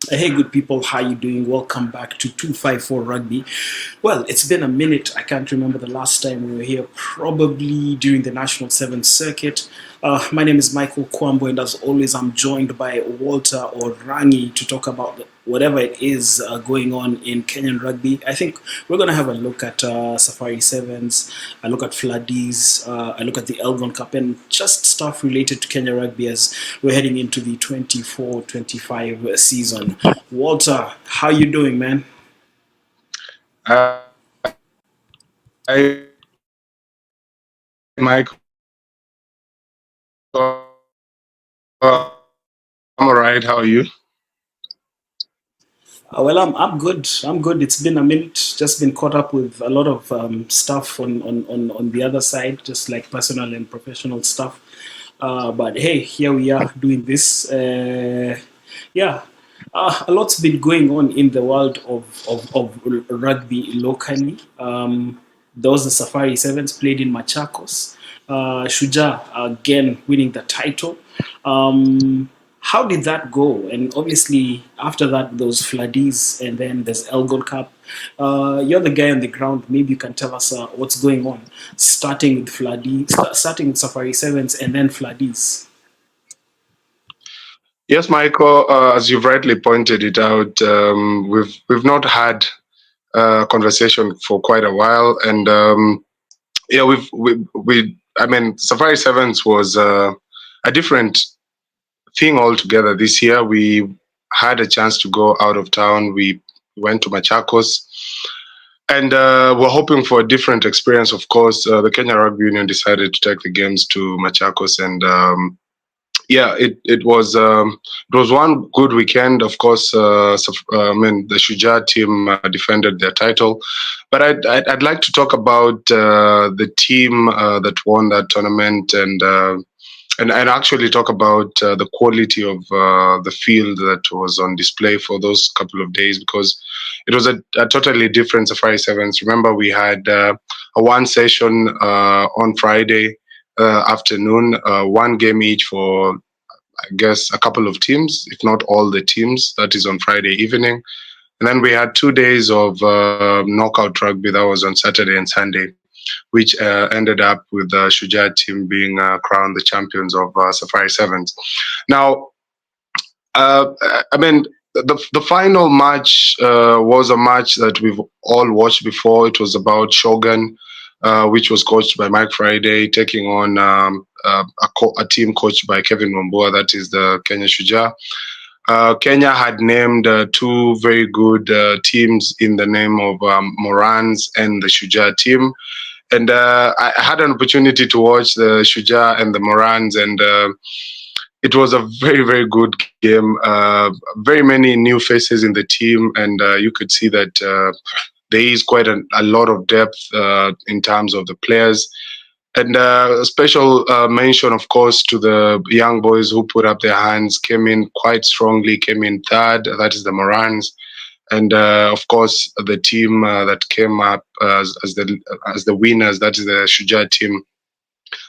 Hey, good people, how you doing? Welcome back to 254 Rugby. Well, it's been a minute. I can't remember the last time we were here, probably during the National Seventh Circuit. My name is Michael Kwambo, and as always, I'm joined by Walter or Rangi to talk about whatever it is going on in Kenyan rugby. I think we're going to have a look at Safari Sevens, a look at Floodies, a look at the Elgon Cup, and just stuff related to Kenya rugby as we're heading into the 24-25 season. Walter, how you doing, man? Uh, I, Michael, I'm all right. How are you? Well, I'm good. I'm good. It's been a minute. Just been caught up with a lot of stuff on the other side, just like personal and professional stuff. But hey, here we are doing this. Yeah, a lot's been going on in the world of rugby locally. Those the Safari Sevens played in Machakos. Shuja again winning the title. How did that go? And obviously, after that, those Floodies, and then there's Elgon Cup. You're the guy on the ground. Maybe you can tell us what's going on, starting with starting with Safari Sevens, and then Floodies. Yes, Michael. As you've rightly pointed it out, we've not had a conversation for quite a while, and yeah, we. I mean, Safari Sevens was a different thing altogether this year. We had a chance to go out of town. We went to Machakos. And we're hoping for a different experience. Of course, the Kenya Rugby Union decided to take the games to Machakos, and yeah, it was one good weekend. Of course, I mean the Shuja team defended their title, but I'd like to talk about the team that won that tournament, and actually talk about the quality of the field that was on display for those couple of days, because it was a totally different Safari Sevens. Remember, we had a one session on Friday afternoon, one game each for, I guess, a couple of teams, if not all the teams. That is on Friday evening. And then we had 2 days of knockout rugby. That was on Saturday and Sunday, which ended up with the Shuja team being crowned the champions of Safari Sevens. Now, I mean, the final match was a match that we've all watched before. It was about Shogun, which was coached by Mike Friday, taking on a team coached by Kevin Wambua, that is the Kenya Shuja. Kenya had named two very good teams in the name of Morans and the Shuja team. And I had an opportunity to watch the Shuja and the Morans, and it was a very, very good game. Very many new faces in the team, and you could see that there is quite a lot of depth in terms of the players. And a special mention, of course, to the young boys who put up their hands, came in quite strongly, came in third. That is the Morans. And of course, the team that came up as the winners, that is the Shuja team,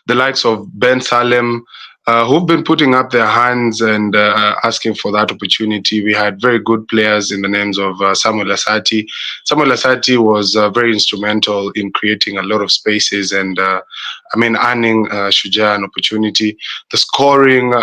the likes of Ben Salem, who've been putting up their hands and asking for that opportunity. We had very good players in the names of Samuel Asati. Samuel Asati was very instrumental in creating a lot of spaces and, I mean, earning Shuja an opportunity. The scoring,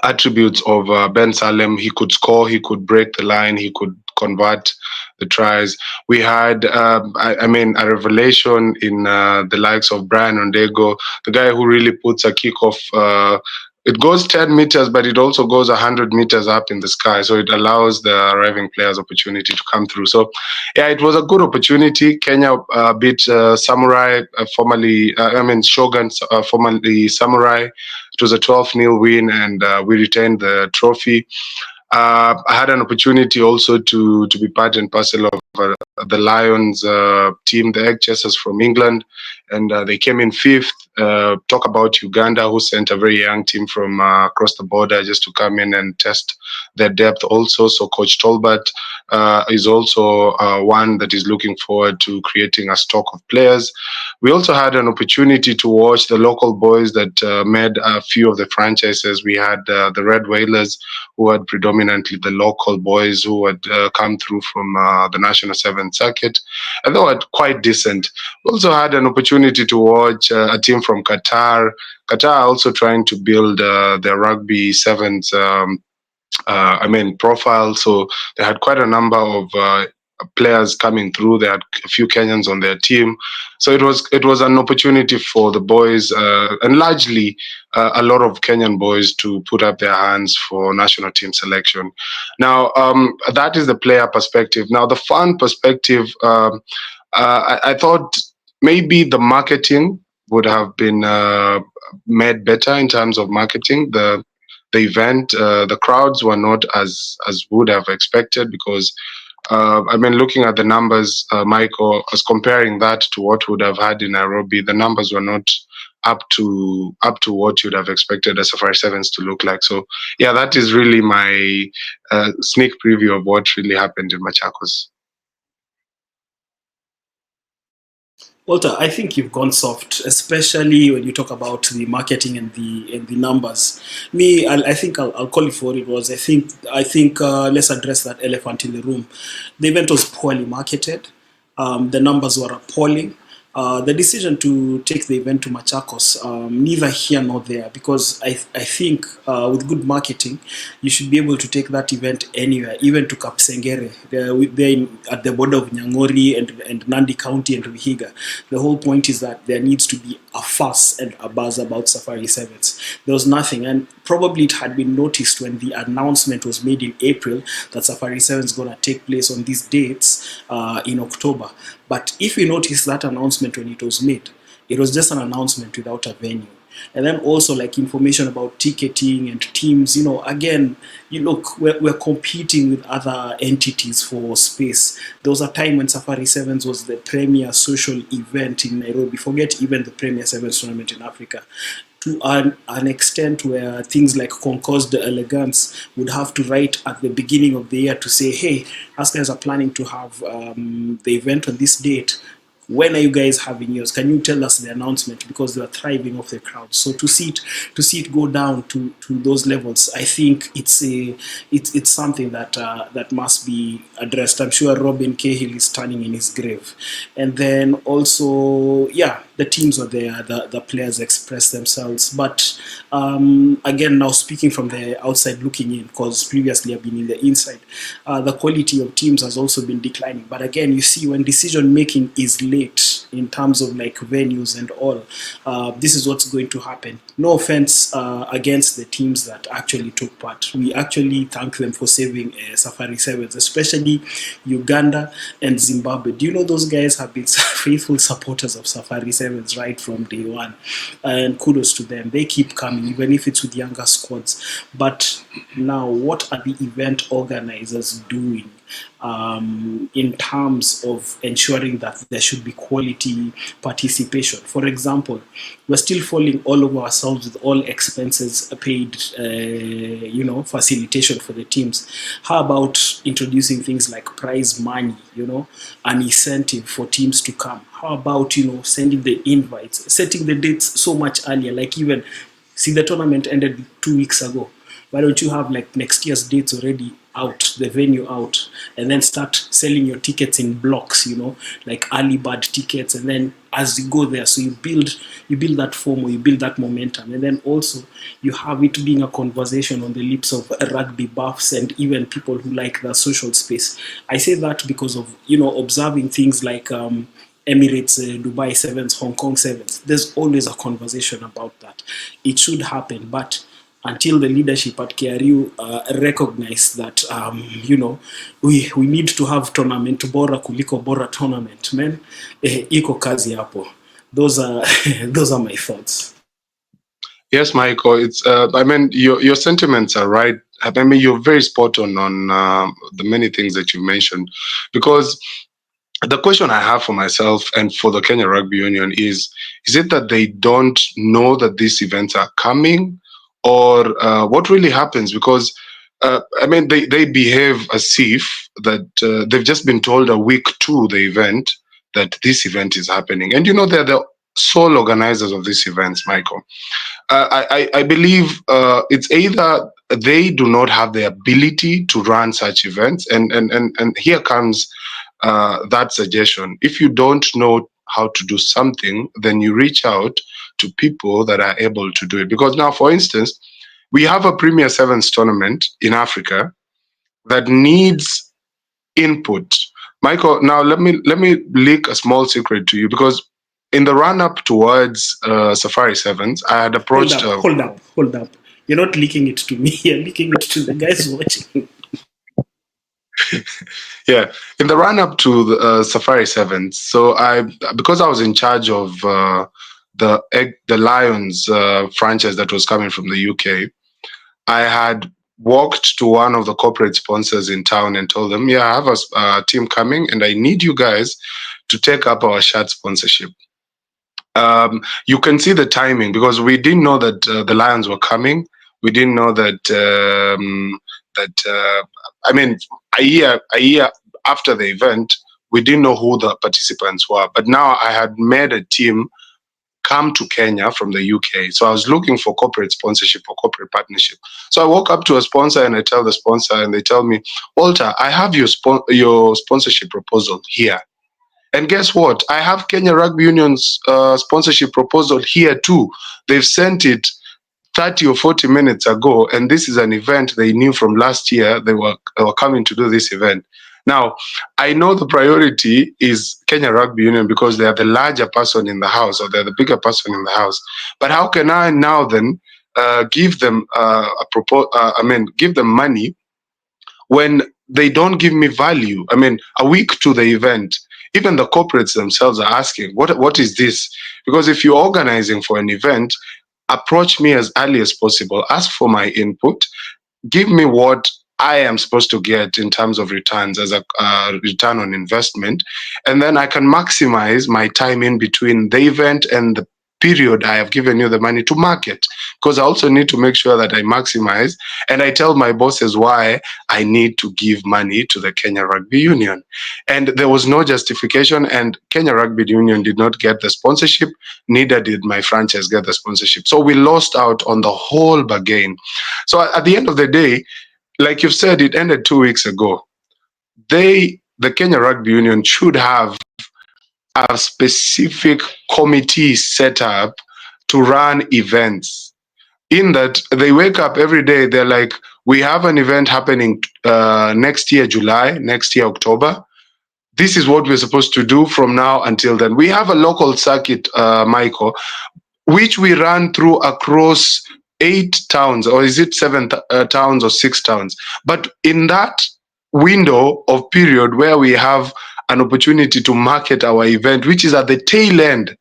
attributes of Ben Salem. He could score, he could break the line, he could convert the tries. We had, I mean, a revelation in the likes of Brian Ondego, the guy who really puts a kickoff. It goes 10 meters, but it also goes 100 meters up in the sky. So it allows the arriving players opportunity to come through. So, yeah, it was a good opportunity. Kenya beat Samurai, Shogun, formerly Samurai. It was a 12-0 win, and we retained the trophy. I had an opportunity also to be part and parcel of the Lions team, the Egg Chasers from England. and they came in fifth. Talk about Uganda, who sent a very young team from across the border just to come in and test their depth also. So Coach Tolbert is also one that is looking forward to creating a stock of players. We also had an opportunity to watch the local boys that made a few of the franchises. We had the Red Whalers, who had predominantly the local boys who had come through from the National Seven Circuit, and they were quite decent. We also had an opportunity to watch a team from Qatar. Qatar also trying to build their rugby sevens. Profile. So they had quite a number of players coming through. They had a few Kenyans on their team, so it was an opportunity for the boys and largely a lot of Kenyan boys to put up their hands for national team selection. Now that is the player perspective. Now the fan perspective, I thought maybe the marketing would have been made better in terms of marketing. The event, the crowds were not as would have expected because looking at the numbers, Michael, as comparing that to what would have had in Nairobi, the numbers were not up to what you'd have expected the Safari Sevens to look like. So yeah, that is really my sneak preview of what really happened in Machakos. Walter, I think you've gone soft, especially when you talk about the marketing and the numbers. Me, I think I'll call it for what it was. I think let's address that elephant in the room. The event was poorly marketed. The numbers were appalling. The decision to take the event to Machakos, neither here nor there, because I think with good marketing, you should be able to take that event anywhere, even to Kapsengere. At the border of Nyangori and Nandi County and Vihiga. The whole point is that there needs to be a fuss and a buzz about Safari Sevens. There was nothing, and probably it had been noticed when the announcement was made in April that Safari Sevens is going to take place on these dates in October. But if you notice that announcement when it was made, it was just an announcement without a venue. And then also like information about ticketing and teams, again, we're competing with other entities for space. There was a time when Safari Sevens was the premier social event in Nairobi. Forget even the premier Sevens tournament in Africa. To an extent where things like Concourse de Elegance would have to write at the beginning of the year to say, hey, us guys are planning to have the event on this date. When are you guys having yours? Can you tell us the announcement? Because they are thriving off the crowd. So to see it go down to those levels, I think it's something that must be addressed. I'm sure Robin Cahill is turning in his grave. And then also, yeah, the teams were there, the players expressed themselves. But again, now speaking from the outside looking in, because previously I've been in the inside, the quality of teams has also been declining. But again, you see, when decision making is late in terms of like venues and all, this is what's going to happen. No offense against the teams that actually took part. We actually thank them for saving Safari Sevens, especially Uganda and Zimbabwe. Do you know those guys have been faithful supporters of Safari Sevens right from day one? And kudos to them. They keep coming, even if it's with younger squads. But now, what are the event organizers doing in terms of ensuring that there should be quality participation? For example, we're still falling all over ourselves with all expenses paid, facilitation for the teams. How about introducing things like prize money, an incentive for teams to come? How about, sending the invites, setting the dates so much earlier, like even, see, the tournament ended 2 weeks ago. Why don't you have like next year's dates already out, the venue out, and then start selling your tickets in blocks, like early bird tickets, and then as you go there, so you build that form, or you build that momentum, and then also you have it being a conversation on the lips of rugby buffs and even people who like the social space. I say that because of observing things like Emirates, Dubai Sevens, Hong Kong Sevens. There's always a conversation about that. It should happen, but until the leadership at KRU recognize that, we need to have tournament bora kuliko bora tournament, man, iko kazi hapo. Those are those are my thoughts. Yes, Michael. It's. Your sentiments are right. You're very spot on the many things that you mentioned, because the question I have for myself and for the Kenya Rugby Union is it that they don't know that these events are coming, or what really happens? Because I mean, they behave as if that they've just been told a week to the event that this event is happening, and they're the sole organizers of these events, Michael. I believe it's either they do not have the ability to run such events, and here comes that suggestion. If you don't know how to do something, then you reach out to people that are able to do it. Because now, for instance, we have a Premier Sevens tournament in Africa that needs input. Michael, now let me leak a small secret to you, because in the run up towards Safari Sevens, I had Hold approached. up, hold up, hold up. You're not leaking it to me. You're leaking it to the guys watching. Yeah, in the run up to the, Safari Sevens, so because I was in charge of the Lions franchise that was coming from the UK, I had walked to one of the corporate sponsors in town and told them, "Yeah, I have a team coming, and I need you guys to take up our shirt sponsorship." You can see the timing, because we didn't know that the Lions were coming. We didn't know that I mean, a year after the event, we didn't know who the participants were. But now I had made a team come to Kenya from the UK. So I was looking for corporate sponsorship or corporate partnership. So I walk up to a sponsor and I tell the sponsor, and they tell me, "Walter, I have your sponsorship proposal here." And guess what? I have Kenya Rugby Union's sponsorship proposal here too. They've sent it 30 or 40 minutes ago, and this is an event they knew from last year they were coming to do this event. Now, I know the priority is Kenya Rugby Union because they are the larger person in the house, or they're the bigger person in the house. But how can I now then give them give them money when they don't give me value? I mean, a week to the event, even the corporates themselves are asking, what is this? Because if you're organizing for an event, approach me as early as possible, ask for my input, give me what I am supposed to get in terms of returns as a return on investment, and then I can maximize my time in between the event and the period I have given you the money to market. Because I also need to make sure that I maximize, and I tell my bosses why I need to give money to the Kenya Rugby Union. And there was no justification, and Kenya Rugby Union did not get the sponsorship, neither did my franchise get the sponsorship. So we lost out on the whole bargain. So at the end of the day, like you've said, it ended 2 weeks ago. The Kenya Rugby Union should have a specific committee set up to run events. In that, they wake up every day, they're like, "We have an event happening next year, July, next year, October. This is what we're supposed to do from now until then." We have a local circuit, Michael, which we run through across 8 towns, or is it seven towns or 6 towns? But in that window of period where we have an opportunity to market our event, which is at the tail end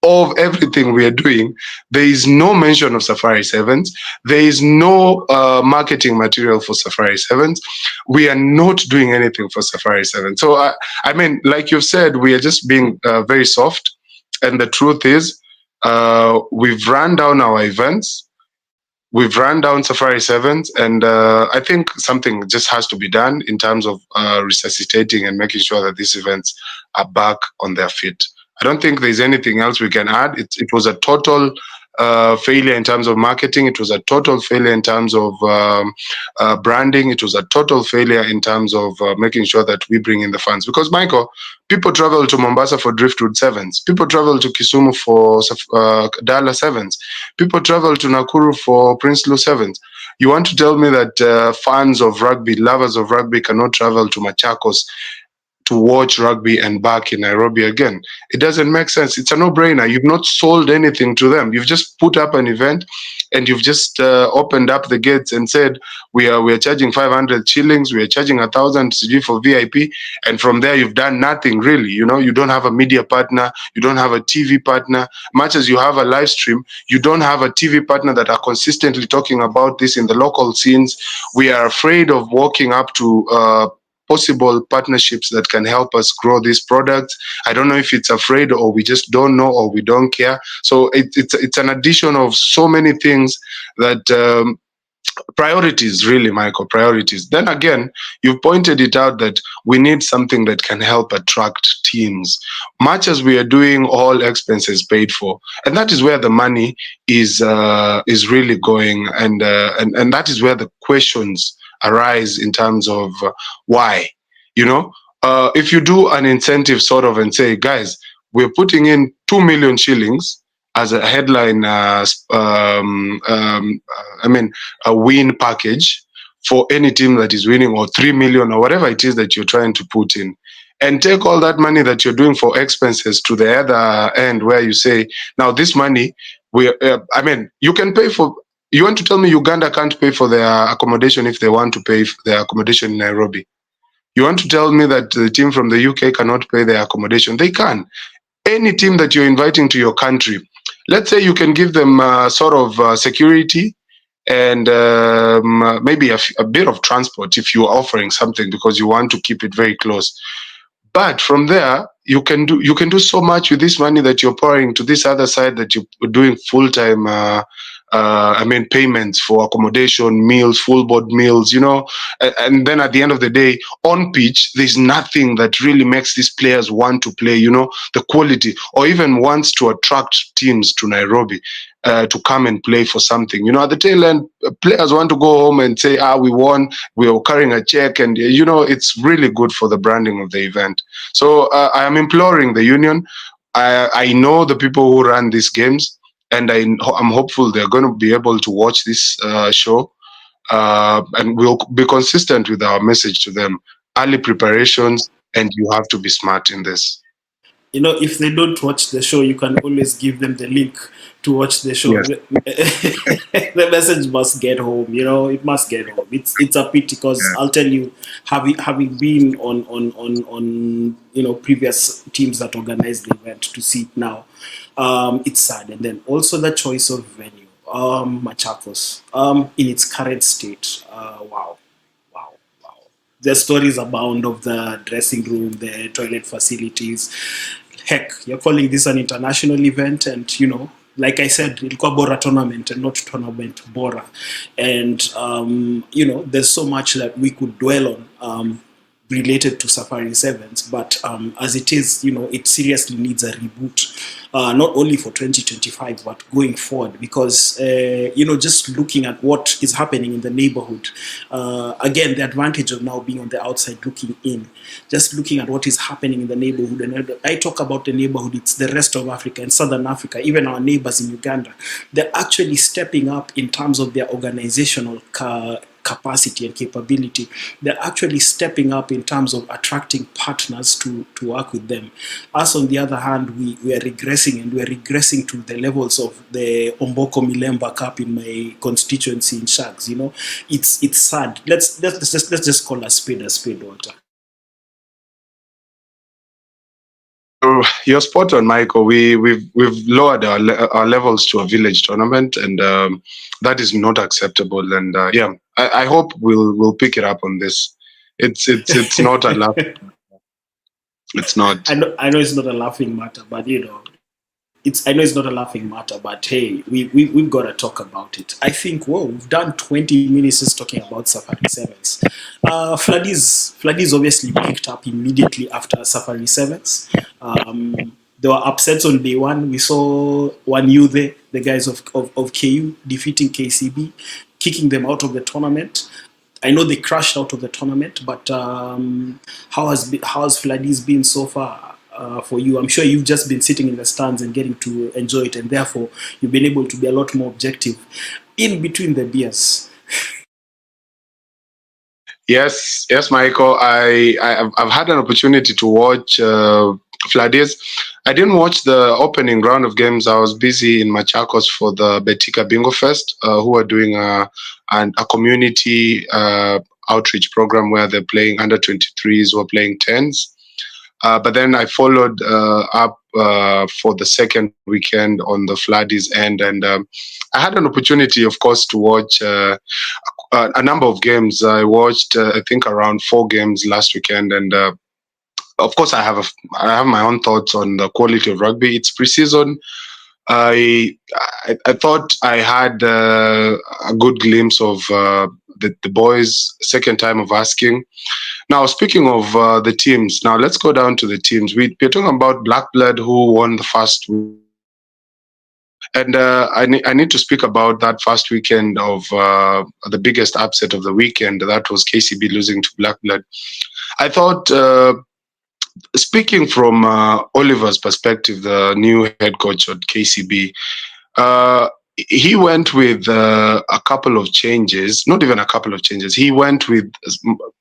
of everything we are doing, there is no mention of Safari Sevens. There is no marketing material for Safari Sevens. We are not doing anything for Safari Sevens. So, I mean, like you've said, we are just being very soft. And the truth is, we've run down our events. We've run down Safari Sevens, and I think something just has to be done in terms of resuscitating and making sure that these events are back on their feet. I don't think there's anything else we can add. It was a total failure in terms of marketing. It was a total failure in terms of branding. It was a total failure in terms of making sure that we bring in the funds. Because, Michael, people travel to Mombasa for Driftwood Sevens. People travel to Kisumu for Dala Sevens. People travel to Nakuru for Prince Lu Sevens. You want to tell me that fans of rugby, lovers of rugby, cannot travel to Machakos to watch rugby and back in Nairobi again? It doesn't make sense. It's a no-brainer. You've not sold anything to them. You've just put up an event, and you've just opened up the gates and said, we are charging 500 shillings, we are charging 1,000 CG for VIP, and from there you've done nothing really. You don't have a media partner, you don't have a TV partner. Much as you have a live stream, you don't have a TV partner that are consistently talking about this in the local scenes. We are afraid of walking up to possible partnerships that can help us grow these products. I don't know if it's afraid, or we just don't know, or we don't care. So it's an addition of so many things that priorities, really, Michael, priorities. Then again, you've pointed it out that we need something that can help attract teams, much as we are doing all expenses paid for, and that is where the money is really going, and that is where the questions arise in terms of why, you know. If you do an incentive sort of and say, guys, we're putting in 2 million shillings as a headline, I mean, a win package for any team that is winning, or 3 million, or whatever it is that you're trying to put in, and take all that money that you're doing for expenses to the other end, where you say, now this money, I mean, you can pay for. You want to tell me Uganda can't pay for their accommodation if they want to pay for their accommodation in Nairobi? You want to tell me that the team from the UK cannot pay their accommodation? They can. Any team that you're inviting to your country, let's say you can give them sort of security and maybe a bit of transport if you are offering something, because you want to keep it very close. But from there, you can do so much with this money that you're pouring to this other side, that you're doing full time. I mean, payments for accommodation, meals, full board meals, and then at the end of the day, on pitch, there's nothing that really makes these players want to play, the quality, or even wants to attract teams to Nairobi to come and play for something. At the tail end, players want to go home and say, we won, we are carrying a check, and, it's really good for the branding of the event. So I am imploring the union. I know the people who run these games, and I'm hopeful they're going to be able to watch this show, and we'll be consistent with our message to them. Early preparations, and you have to be smart in this. If they don't watch the show, you can always give them the link to watch the show. Yes. The message must get home. It must get home. It's a pity, because Yeah. I'll tell you, having been on previous teams that organized the event, to see it now, it's sad. And then also the choice of venue, Machakos, in its current state. Wow, wow, wow. The stories abound of the dressing room, the toilet facilities. Heck, you're calling this an international event, and like I said, ilikuwa bora tournament and not tournament bora. And there's so much that we could dwell on related to Safari Sevens, but as it is, it seriously needs a reboot, not only for 2025 but going forward, because just looking at what is happening in the neighborhood, again, the advantage of now being on the outside looking in, just looking at what is happening in the neighborhood. And I talk about the neighborhood, it's the rest of Africa and Southern Africa, even our neighbors in Uganda. They're actually stepping up in terms of their organizational capacity and capability. They're actually stepping up in terms of attracting partners to work with them. Us, on the other hand, we are regressing, and we're regressing to the levels of the Omboko Milemba Cup in my constituency in Sharks. It's sad. Let's just call a spade, Walter. You're spot on, Michael. We've lowered our levels to a village tournament, and that is not acceptable. And yeah, I hope we'll pick it up on this. It's not a laugh. It's not. I know it's not a laughing matter, but I know it's not a laughing matter, but hey, we've got to talk about it. I think, whoa, we've done 20 minutes just talking about Safari Sevens. Floodies obviously picked up immediately after Safari Sevens. There were upsets on day one. We saw one U there, the guys of KU defeating KCB, kicking them out of the tournament. I know they crashed out of the tournament, but how has Floodies been so far for you? I'm sure you've just been sitting in the stands and getting to enjoy it, and therefore you've been able to be a lot more objective in between the beers. Yes, Michael. I've had an opportunity to watch Floodies. I didn't watch the opening round of games. I was busy in Machakos for the Betika Bingo Fest, who are doing a community outreach program where they're playing under 23s who are playing 10s. But then I followed up for the second weekend on the Floodies end, and I had an opportunity, of course, to watch a number of games. I watched, I think, around 4 games last weekend, and of course, I have my own thoughts on the quality of rugby. It's preseason. I thought I had a good glimpse of the boys' second time of asking. Now, speaking of the teams, now let's go down to the teams. We're talking about Black Blood, who won the first and I need to speak about that first weekend of the biggest upset of the weekend. That was KCB losing to Black Blood. I thought, speaking from Oliver's perspective, the new head coach at KCB, uh, he went with a couple of changes, not even a couple of changes. He went with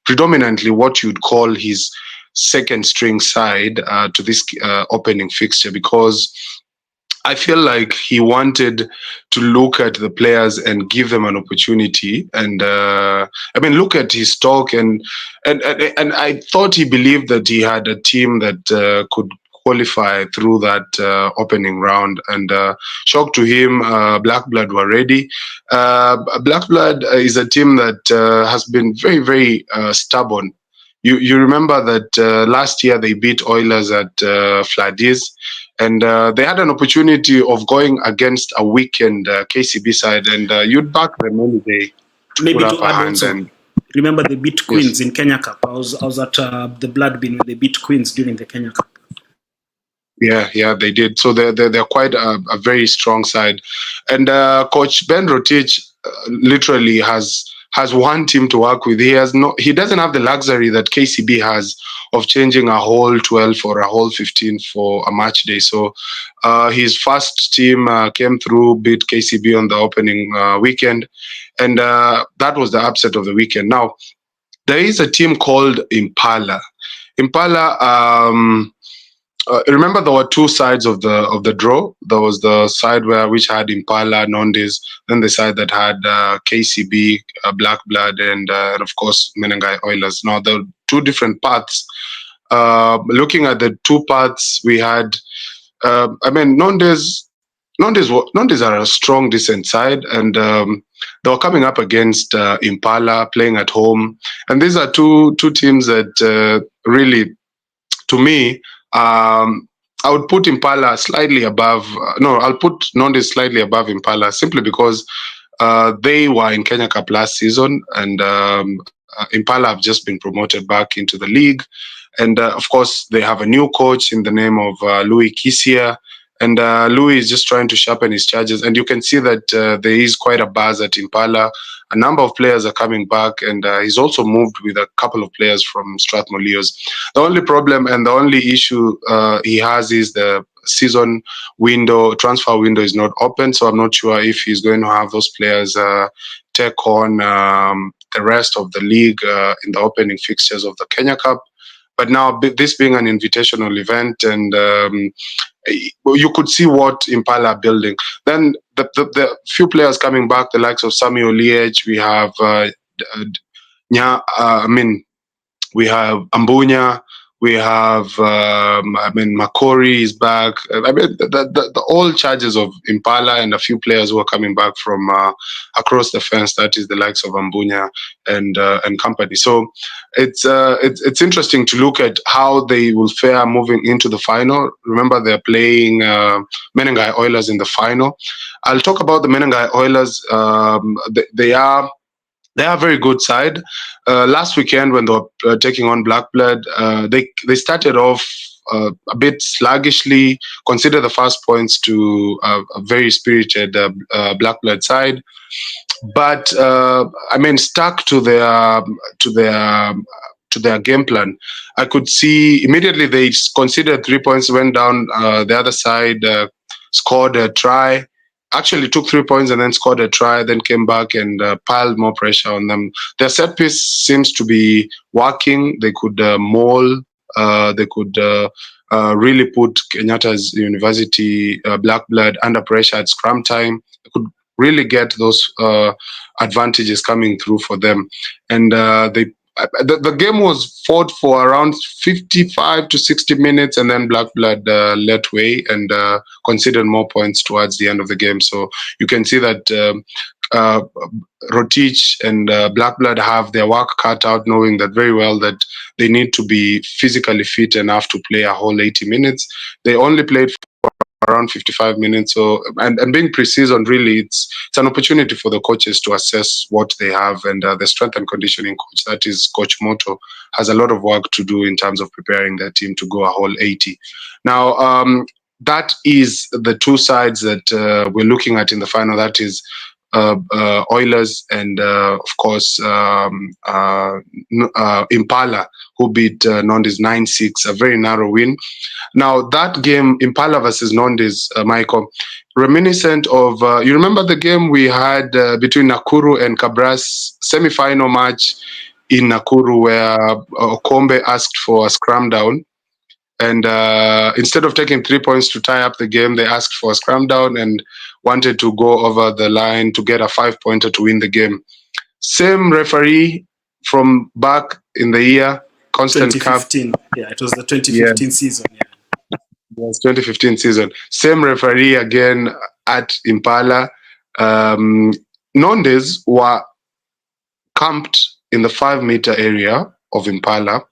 predominantly what you'd call his second string side to this opening fixture, because I feel like he wanted to look at the players and give them an opportunity. And I mean, look at his talk, and I thought he believed that he had a team that could qualify through that opening round. And shock to him, Black Blood were ready. Black Blood is a team that has been very, very stubborn. You remember that last year they beat Oilers at Floodies, and they had an opportunity of going against a weakened KCB side, and you'd back them any day to Maybe put to up a add hand. also, And remember they beat yes, Queens in Kenya Cup. I was at the Blood Bean when they beat Queens during the Kenya Cup. yeah, they did. So they're quite a very strong side, and Coach Ben Rotich literally has one team to work with. He doesn't have the luxury that KCB has of changing a whole 12 or a whole 15 for a match day. So his first team came through, beat KCB on the opening weekend, and that was the upset of the weekend. Now there is a team called Impala. Impala. Remember, there were two sides of the draw. There was the side which had Impala, Nondes, then the side that had KCB, Black Blood, and of course Menengai Oilers. Now there were two different paths. Looking at the two paths, we had, I mean, Nondes are a strong, decent side, and they were coming up against Impala, playing at home, and these are two teams that really, to me, I would put Impala slightly above. No, I'll put Nonde slightly above Impala, simply because they were in Kenya Cup last season, and Impala have just been promoted back into the league. And of course, they have a new coach in the name of Louis Kisia. And Louis is just trying to sharpen his charges. And you can see that there is quite a buzz at Impala. A number of players are coming back, and he's also moved with a couple of players from Strathmore Leos. The only problem and the only issue he has is the season transfer window is not open. So I'm not sure if he's going to have those players take on the rest of the league in the opening fixtures of the Kenya Cup. But now, this being an invitational event, and you could see what Impala are building. Then the few players coming back, the likes of Samuel Liech, we have we have Ambunya, we have Makori is back. I mean, the old charges of Impala and a few players who are coming back from across the fence. That is the likes of Ambunya and company. So it's interesting to look at how they will fare moving into the final. Remember, they're playing Menengai Oilers in the final. I'll talk about the Menengai Oilers. They are a very good side. Last weekend, when they were taking on Black Blood, they started off a bit sluggishly. Consider the first points to a very spirited Black Blood side, but I mean, stuck to their game plan. I could see immediately they considered 3 points, went down the other side, scored a try, actually took 3 points and then scored a try, then came back and piled more pressure on them. Their set piece seems to be working. They could maul, they could really put Kenyatta's University Black Blood under pressure at scrum time. They could really get those advantages coming through for them. And the game was fought for around 55 to 60 minutes, and then Black Blood let way and conceded more points towards the end of the game. So you can see that Rotich and Blackblood have their work cut out, knowing that very well that they need to be physically fit enough to play a whole 80 minutes. They only played around 55 minutes. So, and being pre-season, really, it's an opportunity for the coaches to assess what they have. And the strength and conditioning coach, that is Coach Moto, has a lot of work to do in terms of preparing their team to go a whole 80. Now, that is the two sides that we're looking at in the final. That is Oilers and, of course, Impala, who beat Nondi's 9-6, a very narrow win. Now, that game, Impala versus Nondi's, Michael, reminiscent of, you remember the game we had between Nakuru and Cabras, semi-final match in Nakuru, where Okombe asked for a scrum down. And instead of taking 3 points to tie up the game, they asked for a scrum down and wanted to go over the line to get a 5-pointer to win the game. Same referee from back in the year, Constant 2015. Cup. Yeah, it was the 2015 season. Yeah. Yes, 2015 season. Same referee again at Impala. Nondes were camped in the 5-meter area of Impala,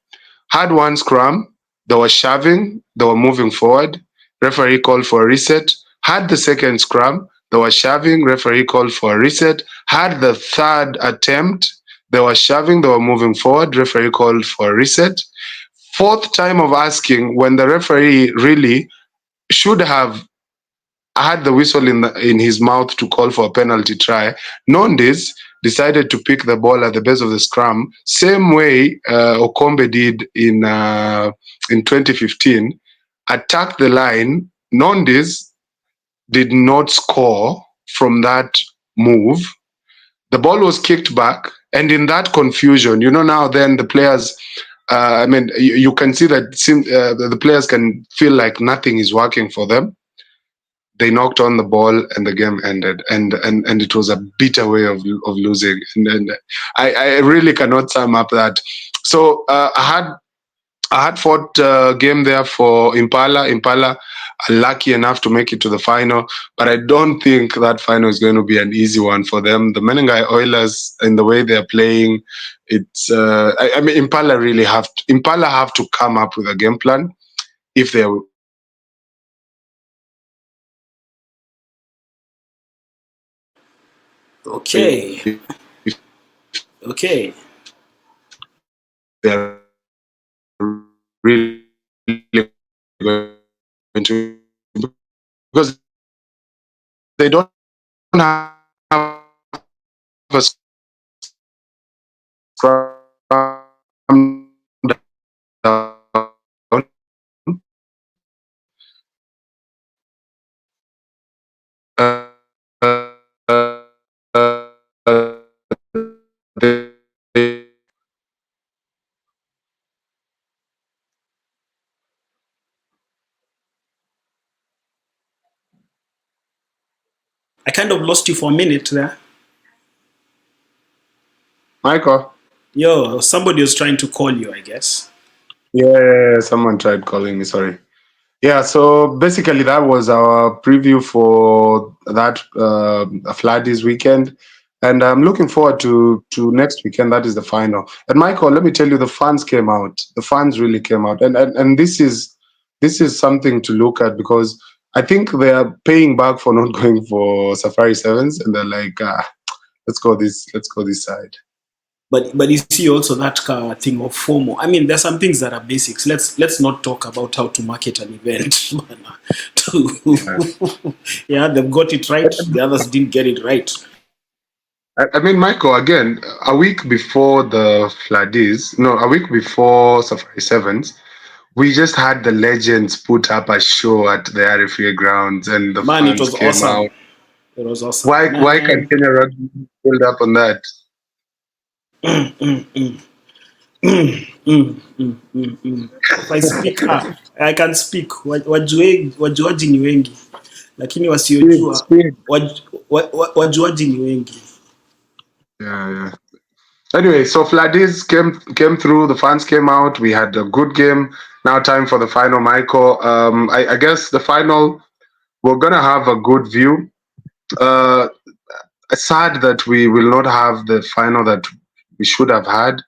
had one scrum, they were shoving, they were moving forward. Referee called for a reset. Had the second scrum, they were shoving, referee called for a reset. Had the third attempt, they were shoving, they were moving forward, referee called for a reset. Fourth time of asking, when the referee really should have had the whistle in his mouth to call for a penalty try, Nondes decided to pick the ball at the base of the scrum, same way Okombe did in 2015, attacked the line. Nondes did not score from that move. The ball was kicked back, and in that confusion, now then the players, you can see that the players can feel like nothing is working for them. They knocked on the ball and the game ended, and it was a bitter way of losing. And I really cannot sum up that. So I had fought game there for Impala. Impala are lucky enough to make it to the final, but I don't think that final is going to be an easy one for them. The Menengai Oilers, in the way they're playing, it's Impala really have to come up with a game plan if they Okay. Okay. They're really going to, because they don't have a scrum down. They I kind of lost you for a minute there. Michael. Yo, somebody was trying to call you, I guess. Yeah, someone tried calling me. Sorry. Yeah, so basically that was our preview for that Floodies weekend, and I'm looking forward to next weekend. That is the final. And Michael, let me tell you, the fans came out. The fans really came out, and this is something to look at, because I think they are paying back for not going for Safari Sevens, and they're like, let's go this side. But you see also that thing of FOMO. I mean, there's some things that are basics. Let's not talk about how to market an event. Yeah, they've got it right. The others didn't get it right. I mean, Michael, again, a week before the Floodies, no, a week before Safari Sevens, we just had the legends put up a show at the RFA grounds, and the Man, it fans was came awesome. out. It was awesome. Why can't Kenya Rugby build up on that? If I speak, I can speak. Wajuaji ni wengi, lakini wasiojua wajuaji ni wengi. Yeah. Anyway, so Floodies came through. The fans came out. We had a good game. Now time for the final, Michael. I guess the final, we're gonna have a good view. sad that we will not have the final that we should have had.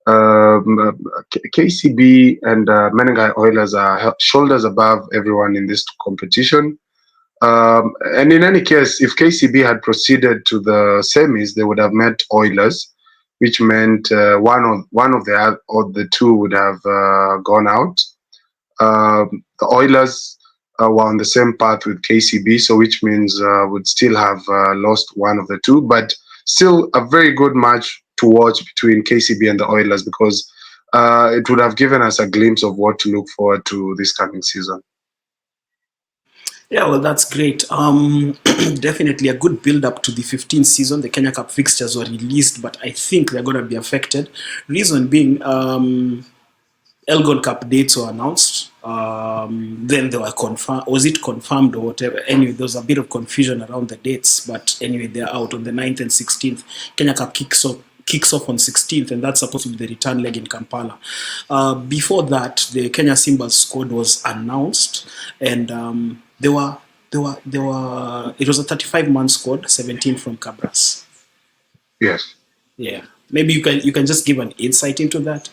KCB and Menengai Oilers are shoulders above everyone in this competition. And in any case, if KCB had proceeded to the semis, they would have met Oilers, which meant one of the two would have gone out. The Oilers were on the same path with KCB, so which means would still have lost one of the two, but still a very good match to watch between KCB and the Oilers, because it would have given us a glimpse of what to look forward to this coming season. Yeah, well, that's great. Definitely a good build up to the 15th season. The Kenya Cup fixtures were released, but I think they're going to be affected. Reason being, Elgon Cup dates were announced. Then they were confirmed. Was it confirmed or whatever? Anyway, there was a bit of confusion around the dates, but anyway, they're out on the 9th and 16th. Kenya Cup kicks off on 16th, and that's supposed to be the return leg in Kampala. Before that, the Kenya Simbas squad was announced, and it was a 35-man squad, 17 from Cabras. Yes. Yeah. Maybe you can just give an insight into that.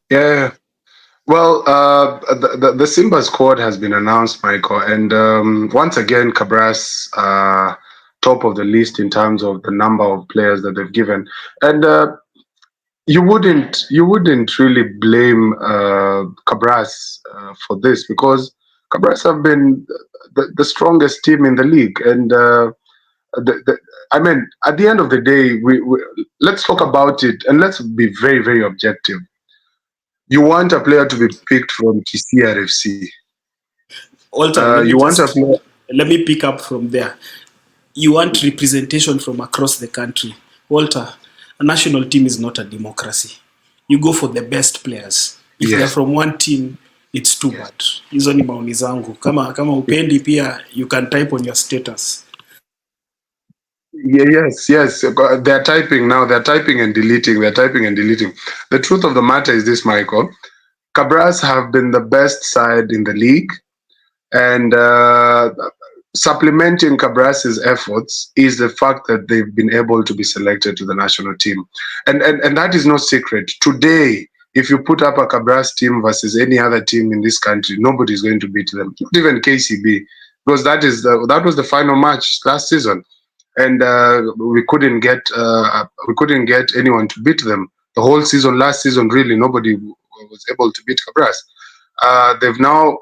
Yeah. Well, the Simba squad has been announced, Michael, and once again, Cabras top of the list in terms of the number of players that they've given, and you wouldn't really blame Cabras for this, because Cabras have been the strongest team in the league, and I mean, at the end of the day, we let's talk about it and let's be very, very objective. You want a player to be picked from KCRFC. Walter, let me pick up from there. You want representation from across the country. Walter, a national team is not a democracy. You go for the best players. If they're from one team, it's too bad. Hizo ni maoni zangu. Kama upendi pia, you can type on your status. Yes. They're typing now. They're typing and deleting. The truth of the matter is this, Michael. Cabras have been the best side in the league, and supplementing Cabras's efforts is the fact that they've been able to be selected to the national team, and that is no secret. Today, if you put up a Cabras team versus any other team in this country, nobody's going to beat them, not even KCB, because that was the final match last season, and we couldn't get anyone to beat them the whole season. Last season, really, nobody was able to beat Cabras. They've now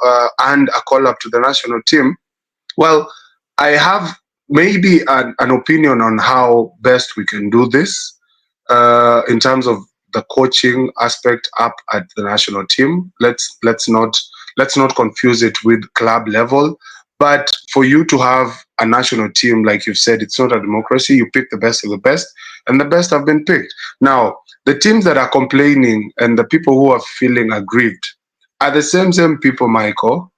earned a call up to the national team. Well, I have maybe an opinion on how best we can do this in terms of the coaching aspect up at the national team. Let's not confuse it with club level. But for you to have a national team, like you've said, it's not a democracy. You pick the best of the best, and the best have been picked. Now, the teams that are complaining and the people who are feeling aggrieved are the same people, Michael,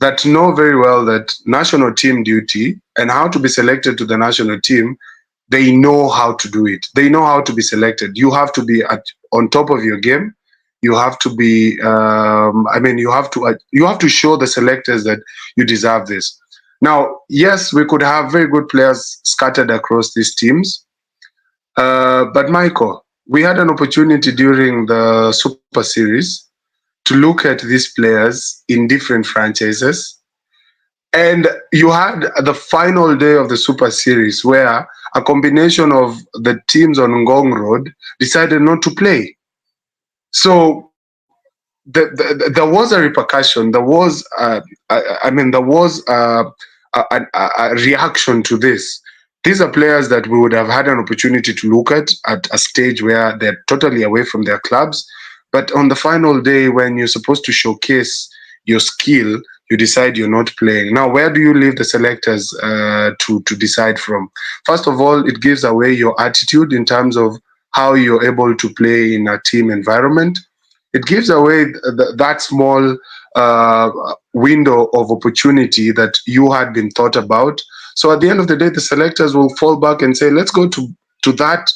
that know very well that national team duty and how to be selected to the national team, they know how to do it. They know how to be selected. You have to be on top of your game. You have to be. You have to show the selectors that you deserve this. Now, yes, we could have very good players scattered across these teams, but Michael, we had an opportunity during the Super Series to look at these players in different franchises. And you had the final day of the Super Series where a combination of the teams on Ngong Road decided not to play. So there was a repercussion. There was, a reaction to this. These are players that we would have had an opportunity to look at a stage where they're totally away from their clubs. But on the final day, when you're supposed to showcase your skill, you decide you're not playing. Now, where do you leave the selectors to decide from? First of all, it gives away your attitude in terms of how you're able to play in a team environment. It gives away that small window of opportunity that you had been thought about. So at the end of the day, the selectors will fall back and say, let's go to that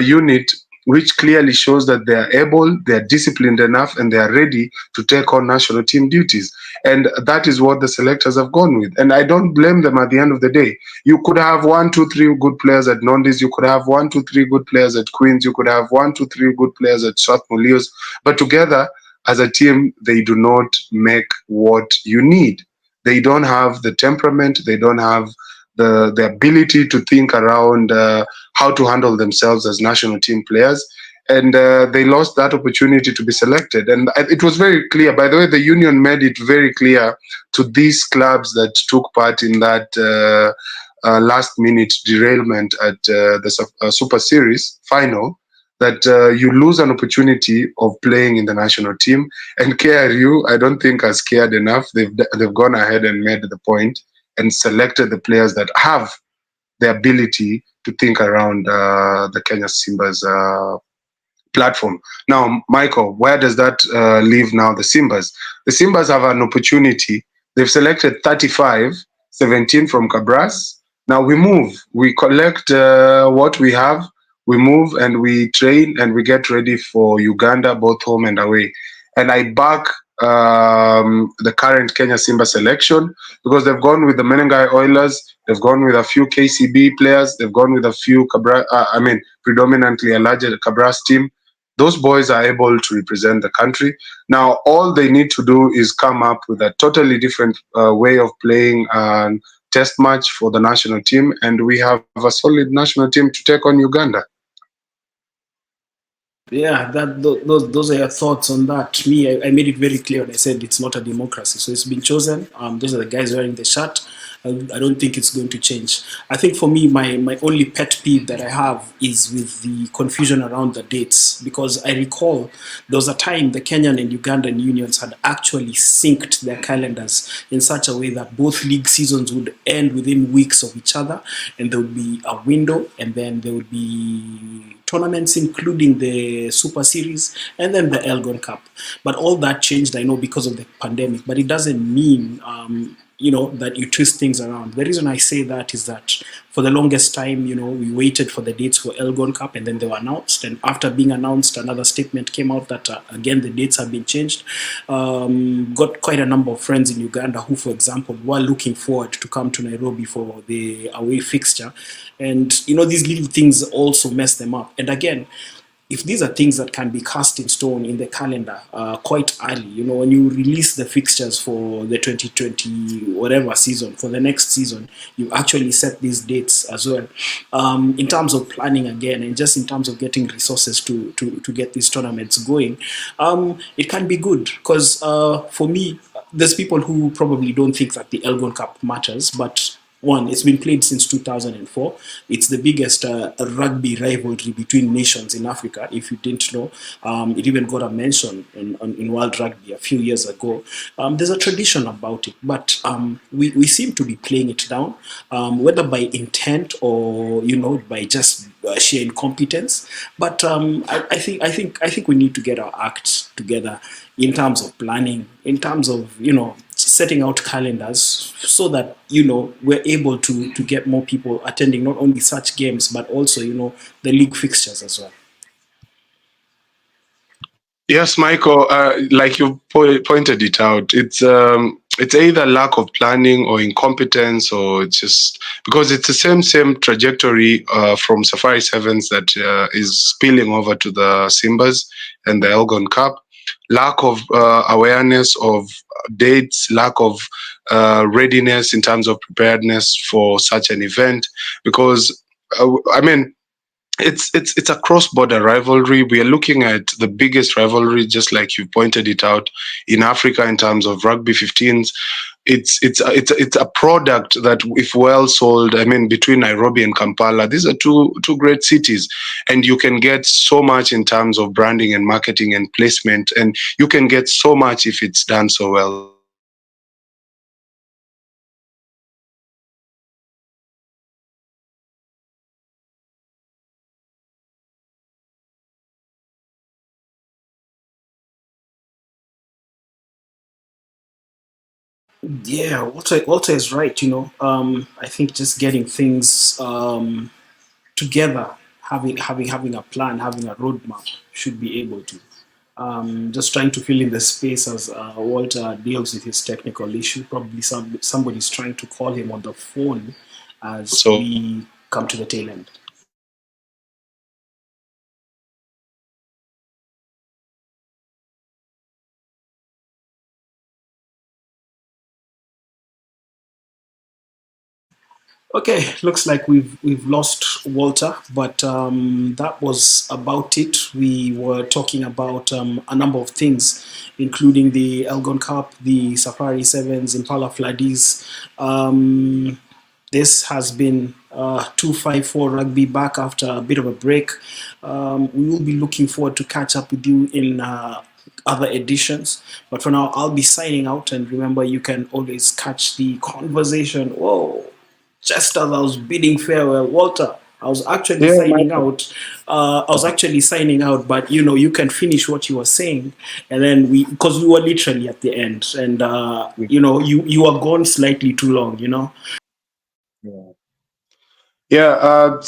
unit which clearly shows that they are able, they are disciplined enough, and they are ready to take on national team duties. And that is what the selectors have gone with. And I don't blame them at the end of the day. You could have one, two, three good players at Nondis. You could have one, two, three good players at Queens. You could have one, two, three good players at Strathmore Leos. But together, as a team, they do not make what you need. They don't have the temperament. They don't have the ability to think around how to handle themselves as national team players. And they lost that opportunity to be selected. And it was very clear. By the way, the union made it very clear to these clubs that took part in that last minute derailment at the Super Series final that you lose an opportunity of playing in the national team. And KRU, I don't think, has cared enough. They've gone ahead and made the point and selected the players that have the ability to think around the Kenya Simba's platform. Now, Michael, where does that leave now the Simbas? The Simbas have an opportunity. They've selected 35, 17 from Cabras. Now we move. We collect what we have. We move and we train and we get ready for Uganda, both home and away. And I back the current Kenya Simba selection because they've gone with the Menengai Oilers. They've gone with a few KCB players. They've gone with a few Cabras. Predominantly a larger Cabras team. Those boys are able to represent the country. Now, all they need to do is come up with a totally different way of playing a test match for the national team, and we have a solid national team to take on Uganda. Yeah, those are your thoughts on that. Me, I made it very clear. I said it's not a democracy, so it's been chosen. Those are the guys wearing the shirt. I don't think it's going to change. I think for me, my only pet peeve that I have is with the confusion around the dates, because I recall there was a time the Kenyan and Ugandan unions had actually synced their calendars in such a way that both league seasons would end within weeks of each other, and there would be a window, and then there would be tournaments, including the Super Series and then the Elgon Cup. But all that changed, I know, because of the pandemic. But it doesn't mean, that you twist things around. The reason I say that is that for the longest time, we waited for the dates for Elgon Cup, and then they were announced. And after being announced, another statement came out that, again, the dates have been changed. Got quite a number of friends in Uganda who, for example, were looking forward to come to Nairobi for the away fixture. And, these little things also mess them up. And again, if these are things that can be cast in stone in the calendar quite early, when you release the fixtures for the 2020 whatever season, for the next season, you actually set these dates as well. In terms of planning again, and just in terms of getting resources to get these tournaments going, it can be good because for me, there's people who probably don't think that the Elgon Cup matters, but one, it's been played since 2004. It's the biggest rugby rivalry between nations in Africa, if you didn't know. It even got a mention in World Rugby a few years ago. There's a tradition about it, but we seem to be playing it down, whether by intent or, by just sheer incompetence. But I think we need to get our acts together in terms of planning, in terms of, setting out calendars so that we're able to get more people attending not only such games but also the league fixtures as well. Yes, Michael, like you pointed it out, it's either lack of planning or incompetence, or it's just because it's the same trajectory from Safari Sevens that is spilling over to the Simbas and the Elgon Cup. Lack of awareness of dates, lack of readiness in terms of preparedness for such an event, because I mean it's a cross-border rivalry. We are looking at the biggest rivalry, just like you pointed it out, in Africa in terms of rugby 15s. It's a product that, if well sold, I mean, between Nairobi and Kampala, these are two great cities, and you can get so much in terms of branding and marketing and placement, and you can get so much if it's done so well. So I think the selectors have Yeah, Walter is right. I think just getting things together having a plan, having a roadmap should be able to. Just trying to fill in the space as Walter deals with his technical issue. Probably somebody's trying to call him on the phone as So we come to the tail end. Okay, looks like we've lost Walter, but that was about it. We were talking about a number of things, including the Elgon Cup, the Safari Sevens, Impala Floodies. This has been 254 Rugby back after a bit of a break. We will be looking forward to catch up with you in other editions. But for now, I'll be signing out. And remember, you can always catch the conversation. Whoa, just as I was bidding farewell, Walter, I was actually yeah, signing out. But you can finish what you were saying, and then because we were literally at the end, and you were gone slightly too long. yeah. Yeah,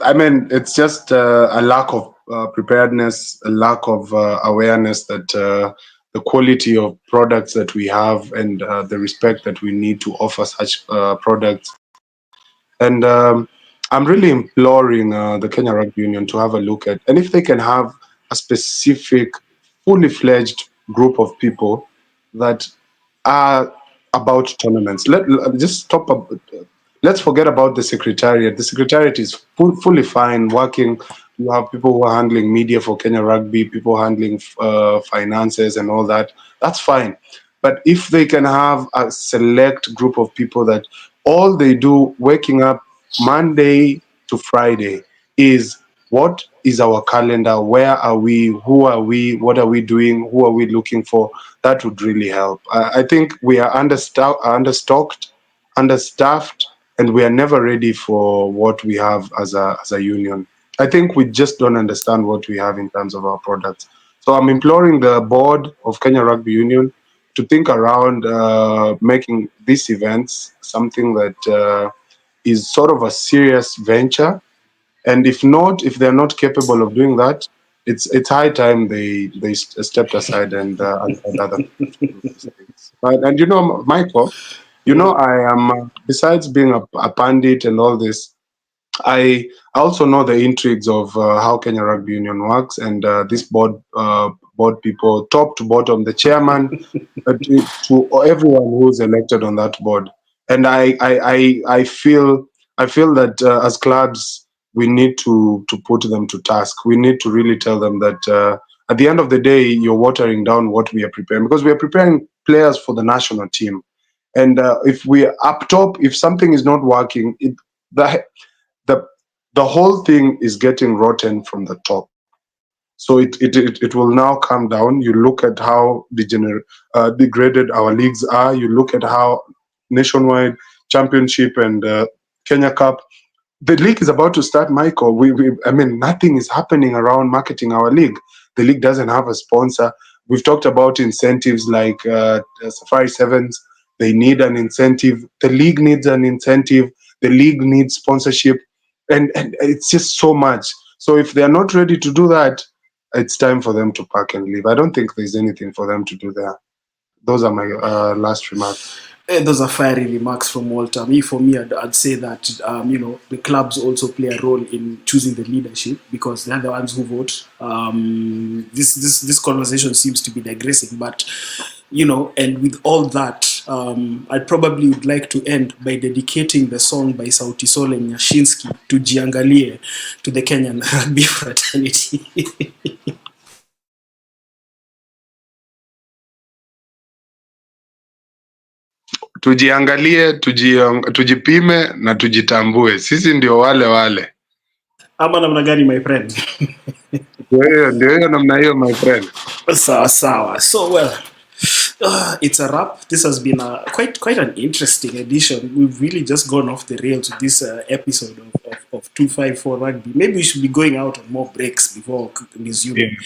I mean, it's just a lack of preparedness, a lack of awareness that the quality of products that we have and the respect that we need to offer such products. And I'm really imploring the Kenya Rugby Union to have a look at, and if they can have a specific, fully fledged group of people that are about tournaments. Just stop. Let's forget about the secretariat. The secretariat is fully fine working. You have people who are handling media for Kenya Rugby, people handling finances and all that. That's fine. But if they can have a select group of people that all they do waking up Monday to Friday is what is our calendar, where are we, who are we, what are we doing, who are we looking for, that would really help. I think we are understocked, understaffed, and we are never ready for what we have as a union. I think we just don't understand what we have in terms of our products. So I'm imploring the board of Kenya Rugby Union to think around making these events something that is sort of a serious venture. And if not, if they're not capable of doing that, it's high time they stepped aside and allowed other people to do these things. And Michael, Mm. I am besides being a pundit and all this, I also know the intrigues of how Kenya Rugby Union works and this board people, top to bottom, the chairman, to everyone who's elected on that board. And I feel that as clubs we need to put them to task. We need to really tell them that at the end of the day you're watering down what we are preparing, because we are preparing players for the national team. And if we are up top, if something is not working, the the the whole thing is getting rotten from the top. So it will now come down. You look at how degraded our leagues are. You look at how nationwide championship and Kenya Cup, the league is about to start, Michael. I mean, nothing is happening around marketing our league. The league doesn't have a sponsor. We've talked about incentives like Safari Sevens. They need an incentive. The league needs an incentive. The league needs sponsorship, and it's just so much. So if they are not ready to do that, it's time for them to pack and leave. I don't think there's anything for them to do there. Those are my last remarks. Those are fiery remarks from Walter. For me, I'd say that the clubs also play a role in choosing the leadership because they're the ones who vote. This conversation seems to be digressing, but and with all that, I probably would like to end by dedicating the song by Sauti Sol and Nyashinsky to Jiangalie, to the Kenyan rugby fraternity. Tujiangalie, tujipime na tujitambue. Sisi ndio wale wale. Ama namna gani, my friend? Ndio hiyo namna hiyo, my friend. Sawa sawa. So well, it's a wrap. This has been quite an interesting edition. We've really just gone off the rails with this episode of 254 Rugby. Maybe we should be going out on more breaks before resuming.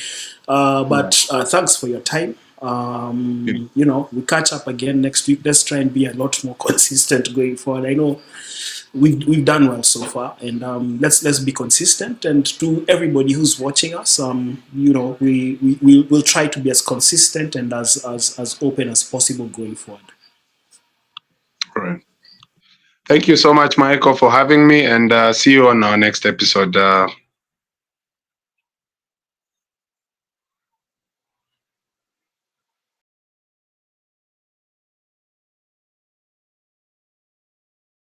But thanks for your time. We catch up again next week. Let's try and be a lot more consistent going forward. I know we've done well so far, and let's be consistent. And to everybody who's watching us, we'll try to be as consistent and as open as possible going forward. All right. Thank you so much, Michael, for having me, and see you on our next episode.